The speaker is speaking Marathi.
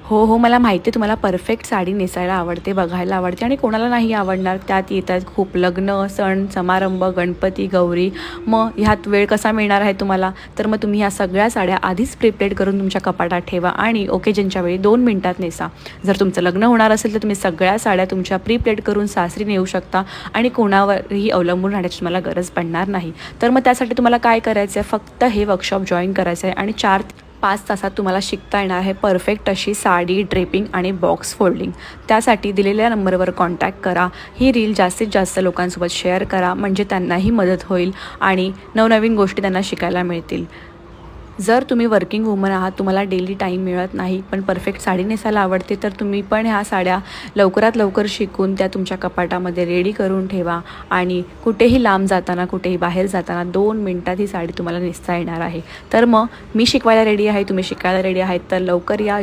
हो, हो. मला माहिती आहे तुम्हाला परफेक्ट साडी नेसायला आवडते, बघायला आवडते आणि कोणाला नाही आवडणार. त्यात येतात खूप लग्न, सण, समारंभ, गणपती, गौरी. मग ह्यात वेळ कसा मिळणार आहे तुम्हाला? तर मग तुम्ही ह्या सगळ्या साड्या आधीच प्रिपेअर करून तुमच्या कपाटात ठेवा आणि ओकेजनच्या वेळी 2 मिनिटात नेसा. जर तुमचं लग्न होणार असेल तर तुम्ही सगळ्या साड्या तुमच्या प्रिपेअर करून सासरी नेऊ शकता आणि कोणावरही अवलंबून राहण्याची तुम्हाला गरज पडणार नाही. तर मग त्यासाठी तुम्हाला काय करायचं आहे? फक्त हे वर्कशॉप जॉइन करायचं आहे आणि 4 ते 5 तासात तुम्हाला शिकता येणार आहे परफेक्ट अशी साडी ड्रेपिंग आणि बॉक्स फोल्डिंग. त्यासाठी दिलेल्या नंबरवर कॉन्टॅक्ट करा. ही रील जास्तीत जास्त लोकांसोबत शेअर करा म्हणजे त्यांनाही मदत होईल आणि नवनवीन गोष्टी त्यांना शिकायला मिळतील. जर तुम्ही वर्किंग वुमन आहात, तुम्हाला डेली टाईम मिळत नाही, पण परफेक्ट साडी नेसायला आवडते, तर तुम्ही पण ह्या साड्या लवकरात लवकर शिकून त्या तुमच्या कपाटामध्ये रेडी करून ठेवा आणि कुठेही लांब जाताना, कुठेही बाहेर जाताना 2 मिनिटात ही साडी तुम्हाला नेसता येणार आहे. तर मग मी शिकवायला रेडी आहे, तुम्ही शिकायला रेडी आहेत, तर लवकर या.